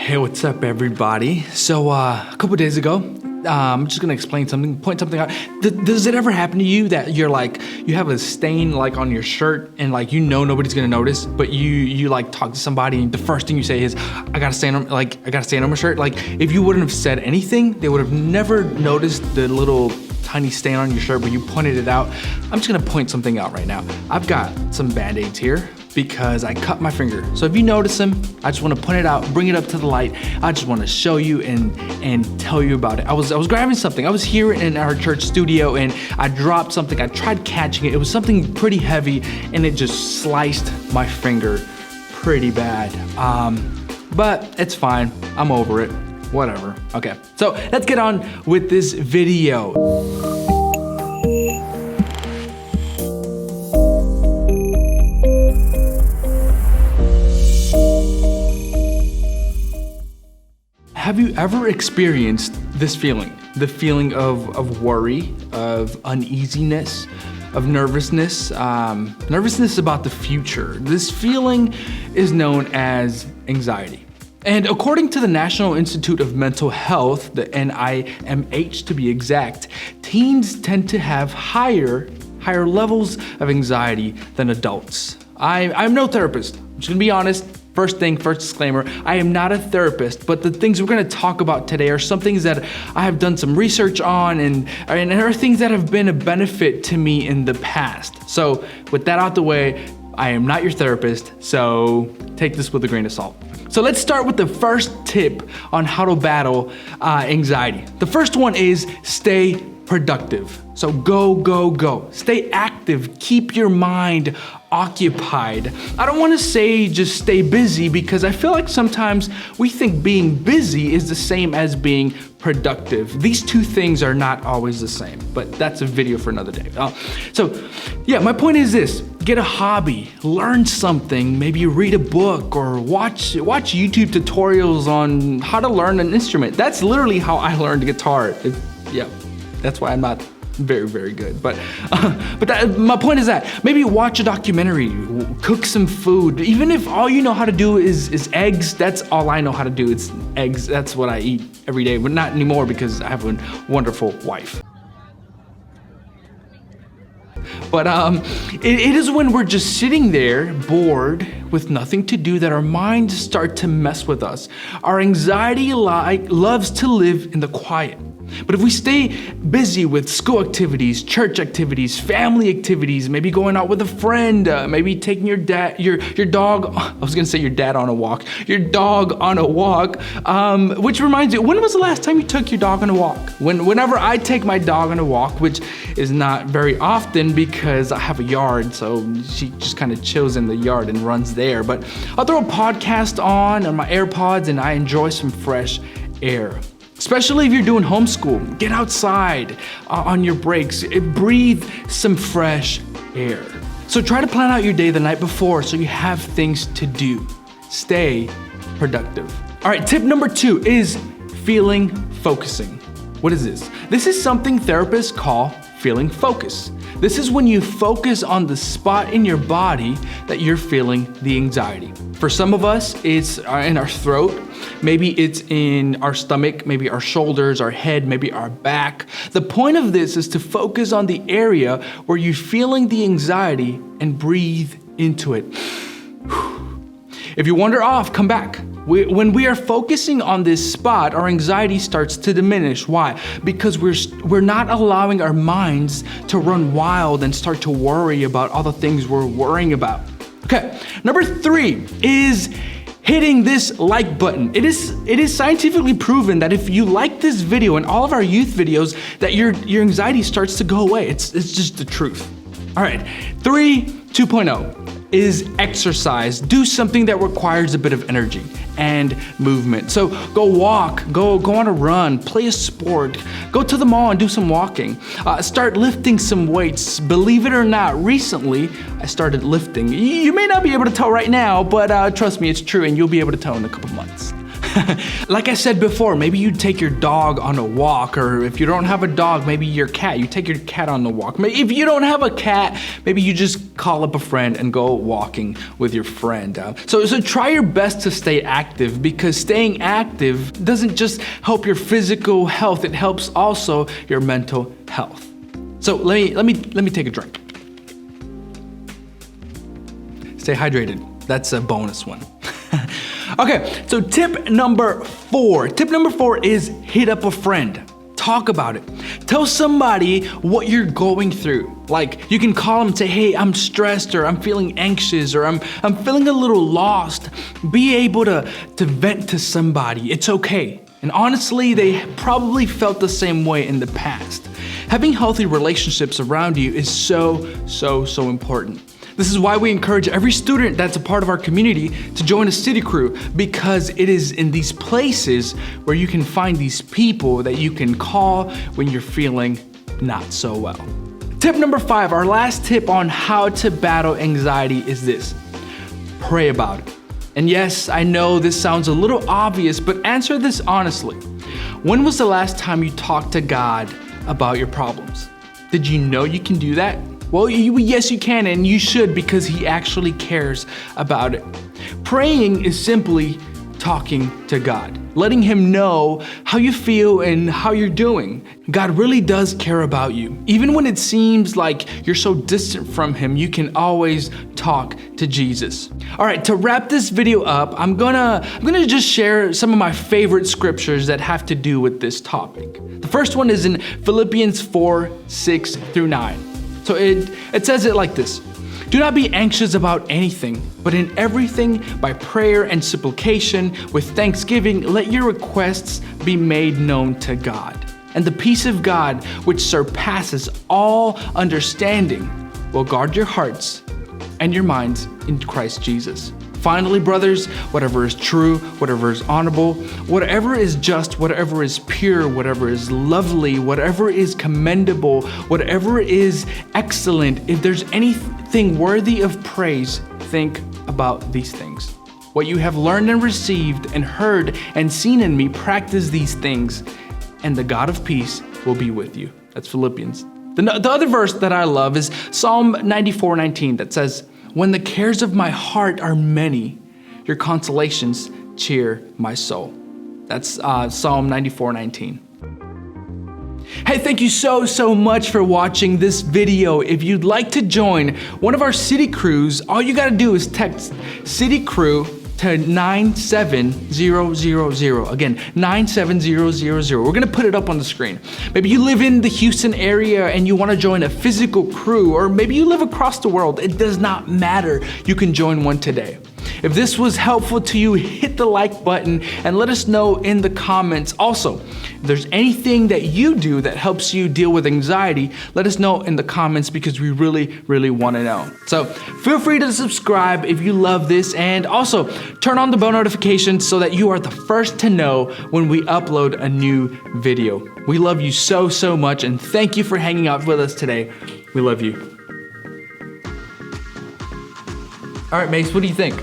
Hey, what's up, everybody? So, a couple days ago, I'm just gonna explain something, point something out. Does it ever happen to you that you're like, you have a stain like on your shirt and like, you know, nobody's gonna notice, but you like talk to somebody and the first thing you say is, I got a stain on my shirt. Like, if you wouldn't have said anything, they would have never noticed the little tiny stain on your shirt, but you pointed it out. I'm just gonna point something out right now. I've got some Band-Aids here because I cut my finger. So if you notice them, I just wanna point it out, bring it up to the light. I just wanna show you and tell you about it. I was grabbing something. I was here in our church studio and I dropped something. I tried catching it. It was something pretty heavy and it just sliced my finger pretty bad. But it's fine, I'm over it. Whatever, okay. So let's get on with this video. Have you ever experienced this feeling? The feeling of worry, of uneasiness, of nervousness, nervousness about the future. This feeling is known as anxiety. And according to the National Institute of Mental Health, the NIMH to be exact, teens tend to have higher levels of anxiety than adults. I'm no therapist, I'm just gonna be honest. First disclaimer, I am not a therapist, but the things we're gonna talk about today are some things that I have done some research on and are things that have been a benefit to me in the past. So with that out the way, I am not your therapist, so take this with a grain of salt. So let's start with the first tip on how to battle anxiety. The first one is stay productive. So go. Stay active, keep your mind occupied. I don't wanna say just stay busy because I feel like sometimes we think being busy is the same as being productive. These two things are not always the same, but that's a video for another day. My point is this, get a hobby, learn something, maybe read a book or watch YouTube tutorials on how to learn an instrument. That's literally how I learned guitar. That's why I'm not very good. But my point is that maybe watch a documentary, cook some food. Even if all you know how to do is eggs, that's all I know how to do. It's eggs. That's what I eat every day, but not anymore because I have a wonderful wife. But it is when we're just sitting there bored with nothing to do that our minds start to mess with us. Our anxiety loves to live in the quiet. But if we stay busy with school activities, church activities, family activities, maybe going out with a friend, maybe taking your dog, I was gonna say your dad on a walk, your dog on a walk, which reminds me, when was the last time you took your dog on a walk? Whenever I take my dog on a walk, which is not very often because I have a yard, so she just kind of chills in the yard and runs there, but I'll throw a podcast on my AirPods and I enjoy some fresh air. Especially if you're doing homeschool, get outside on your breaks, breathe some fresh air. So try to plan out your day the night before so you have things to do. Stay productive. All right, tip number 2 is feeling focusing. What is this? This is something therapists call feeling focus. This is when you focus on the spot in your body that you're feeling the anxiety. For some of us, it's in our throat, maybe it's in our stomach, maybe our shoulders, our head, maybe our back. The point of this is to focus on the area where you're feeling the anxiety and breathe into it. If you wander off, come back. When we are focusing on this spot, our anxiety starts to diminish. Why? Because we're not allowing our minds to run wild and start to worry about all the things we're worrying about. Okay, number 3 is hitting this like button. It is scientifically proven that if you like this video and all of our youth videos, that your anxiety starts to go away. It's just the truth. All right, 2.0 is exercise. Do something that requires a bit of energy and movement. So go walk, go on a run, play a sport, go to the mall and do some walking. Start lifting some weights. Believe it or not, recently I started lifting. You may not be able to tell right now, but trust me, it's true and you'll be able to tell in a couple months. Like I said before, maybe you take your dog on a walk, or if you don't have a dog, maybe your cat. You take your cat on the walk. If you don't have a cat, maybe you just call up a friend and go walking with your friend. So try your best to stay active, because staying active doesn't just help your physical health, it helps also your mental health. So let me take a drink. Stay hydrated. That's a bonus one. Okay, so tip number 4. Tip number 4 is hit up a friend. Talk about it. Tell somebody what you're going through. Like, you can call them and say, hey, I'm stressed, or I'm feeling anxious, or I'm feeling a little lost. Be able to vent to somebody. It's okay. And honestly, they probably felt the same way in the past. Having healthy relationships around you is so important. This is why we encourage every student that's a part of our community to join a city crew, because it is in these places where you can find these people that you can call when you're feeling not so well. Tip number 5, our last tip on how to battle anxiety is this: pray about it. And yes, I know this sounds a little obvious, but answer this honestly. When was the last time you talked to God about your problems? Did you know you can do that? Well, yes, you can, and you should, because He actually cares about it. Praying is simply talking to God, letting Him know how you feel and how you're doing. God really does care about you. Even when it seems like you're so distant from Him, you can always talk to Jesus. All right, to wrap this video up, I'm gonna just share some of my favorite scriptures that have to do with this topic. The first one is in Philippians 4:6-9. So it says it like this: do not be anxious about anything, but in everything by prayer and supplication with thanksgiving, let your requests be made known to God. And the peace of God, which surpasses all understanding, will guard your hearts and your minds in Christ Jesus. Finally, brothers, whatever is true, whatever is honorable, whatever is just, whatever is pure, whatever is lovely, whatever is commendable, whatever is excellent, if there's anything worthy of praise, think about these things. What you have learned and received and heard and seen in me, practice these things, and the God of peace will be with you. That's Philippians. The other verse that I love is Psalm 94:19 that says, when the cares of my heart are many, your consolations cheer my soul. That's Psalm 94:19. Hey, thank you so much for watching this video. If you'd like to join one of our city crews, all you gotta do is text City Crew to 97000. Again, 97000. We're gonna put it up on the screen. Maybe you live in the Houston area and you wanna join a physical crew, or maybe you live across the world. It does not matter. You can join one today. If this was helpful to you, hit the like button and let us know in the comments. Also, if there's anything that you do that helps you deal with anxiety, let us know in the comments, because we really want to know. So feel free to subscribe if you love this, and also turn on the bell notifications so that you are the first to know when we upload a new video. We love you so much, and thank you for hanging out with us today. We love you. All right, Mace, what do you think?